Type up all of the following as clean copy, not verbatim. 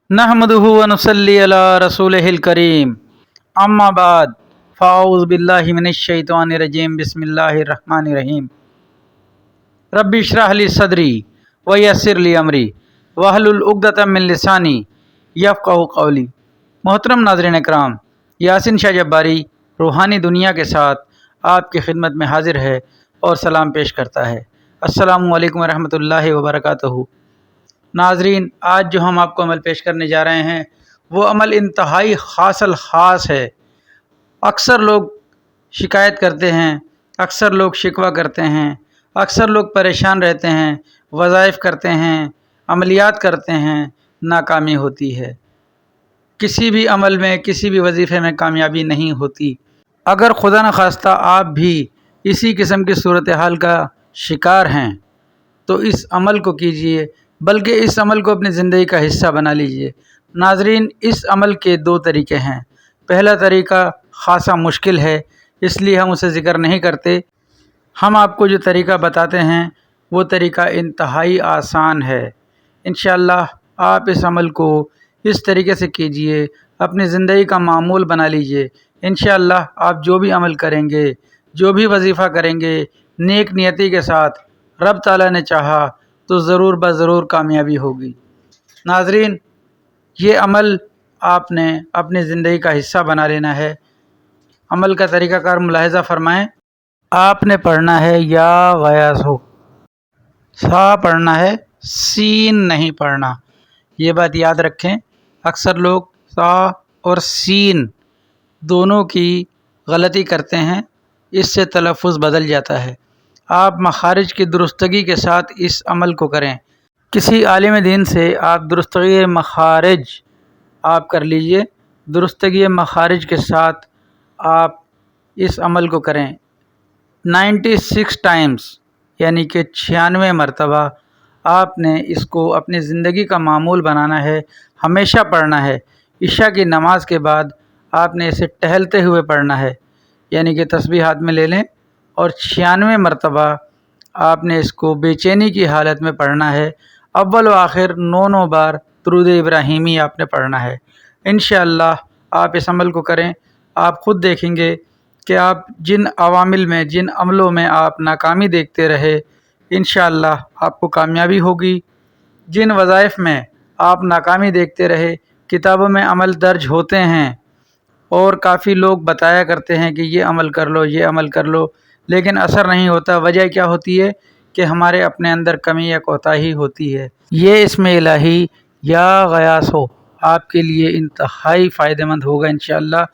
नहमदुहु व नुसल्ली अला रसूलिहिल करीम अम्मा बाद फ़ाऊज़ु बिल्लाहि मिनश शैतानिर रजीम बिस्मिल्लाहिर रहमानिर रहीम रब्बि इश्रह ली सदरी व यस्सिर ली अमरी वहलुल उक़दतम मिन लिसानी यफ़क़हू क़ौली। मोहतरम नाज़रीन इकराम, यासिन शाह जब्बारी रूहानी दुनिया के साथ आपकी खिदमत में हाज़िर है और सलाम पेश करता है। अस्सलामु अलैकुम व रहमतुल्लाहि व बरकातुहू। नाज़रीन, आज जो हम आपको अमल पेश करने जा रहे हैं वो अमल इंतहाई ख़ास है। अक्सर लोग शिकायत करते हैं, अक्सर लोग शिकवा करते हैं, अक्सर लोग परेशान रहते हैं, वज़ाइफ करते हैं, अमलियात करते हैं, नाकामी होती है। किसी भी अमल में, किसी भी वजीफ़े में कामयाबी नहीं होती। अगर खुदा न खास्ता आप भी इसी किस्म की सूरत हाल का शिकार हैं तो इस अमल को कीजिए, बल्कि इस अमल को अपनी ज़िंदगी का हिस्सा बना लीजिए। नाज़रीन, इस अमल के दो तरीके हैं। पहला तरीका ख़ासा मुश्किल है, इसलिए हम उसे ज़िक्र नहीं करते। हम आपको जो तरीका बताते हैं वो तरीका इंतहाई आसान है। इंशाअल्लाह आप इस अमल को इस तरीके से कीजिए, अपनी ज़िंदगी का मामूल बना लीजिए। इंशाअल्लाह आप जो भी अमल करेंगे, जो भी वजीफ़ा करेंगे, नेक नियति के साथ, रब ताला ने चाहा तो ज़रूर ज़रूर कामयाबी होगी। नाज़रीन, ये अमल आपने अपनी ज़िंदगी का हिस्सा बना लेना है। अमल का तरीक़ाकार मुलाहिज़ा फ़रमाएँ। आपने पढ़ना है या गयास हो, सा पढ़ना है, सीन नहीं पढ़ना। ये बात याद रखें। अक्सर लोग सा और सीन दोनों की गलती करते हैं, इससे तलफ़ुज़ बदल जाता है। आप मखारिज की दुरुस्तगी के साथ इस अमल को करें। किसी आलिम दीन से आप दुरुस्तगी मखारिज आप कर लीजिए। दुरुस्तगी मखारिज के साथ आप इस अमल को करें 96 टाइम्स, यानी कि 96 मरतबा आपने इसको अपनी ज़िंदगी का मामूल बनाना है, हमेशा पढ़ना है। इशा की नमाज के बाद आपने इसे टहलते हुए पढ़ना है, यानी कि तस्बीह हाथ में ले लें और 96 मरतबा आपने इसको बेचैनी की हालत में पढ़ना है। अव्वल व आखिर 9 बार दुरूद इब्राहीमी आपने पढ़ना है। इंशाअल्लाह आप इस अमल को करें, आप ख़ुद देखेंगे कि आप जिन अवामिल में, जिन अमलों में आप नाकामी देखते रहे, इंशाअल्लाह आपको कामयाबी होगी। जिन वज़ाइफ में आप नाकामी देखते रहे, किताबों में अमल दर्ज होते हैं और काफ़ी लोग बताया करते हैं कि ये अमल कर लो, ये अमल कर लो, लेकिन असर नहीं होता। वजह क्या होती है कि हमारे अपने अंदर कमी या कोताही होती है। ये इसमें इलाही या गयास हो आपके लिए इंतहाई फ़ायदेमंद होगा। इंशाअल्लाह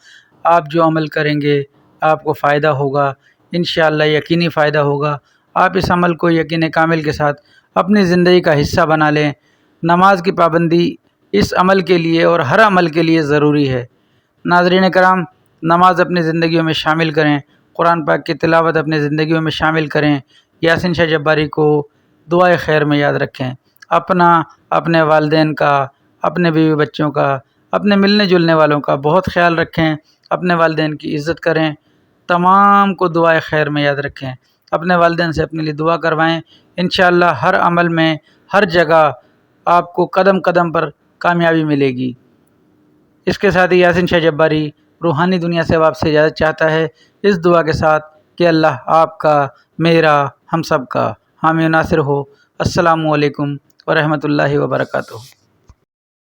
आप जो अमल करेंगे आपको फ़ायदा होगा, इंशाअल्लाह यकीनी फ़ायदा होगा। आप इस अमल को यकीन कामिल के साथ अपनी ज़िंदगी का हिस्सा बना लें। नमाज की पाबंदी इस अमल के लिए और हर अमल के लिए ज़रूरी है। नाज़रीन कराम, नमाज अपनी ज़िंदगियों में शामिल करें, कुरान पाक की तिलावत अपनी ज़िंदगियों में शामिल करें। यासिन शाह जब्बारी को दुआए खैर में याद रखें। अपना, अपने वालिदैन का, अपने बीवी बच्चों का, अपने मिलने जुलने वालों का बहुत ख़्याल रखें। अपने वालिदैन की इज़्ज़त करें। तमाम को दुआए खैर में याद रखें। अपने वालिदैन से अपने लिए दुआ करवाएं। इंशाअल्लाह हर अमल में, हर जगह आपको कदम कदम पर कामयाबी मिलेगी। इसके साथ ही यासिन शाह जब्बारी रूहानी दुनिया से आपसे इजाज़त चाहता है, इस दुआ के साथ कि अल्लाह आपका, मेरा, हम सब का हामी नासिर हो। अस्सलामु अलैकुम व रहमतुल्लाहि व बरकातुहू।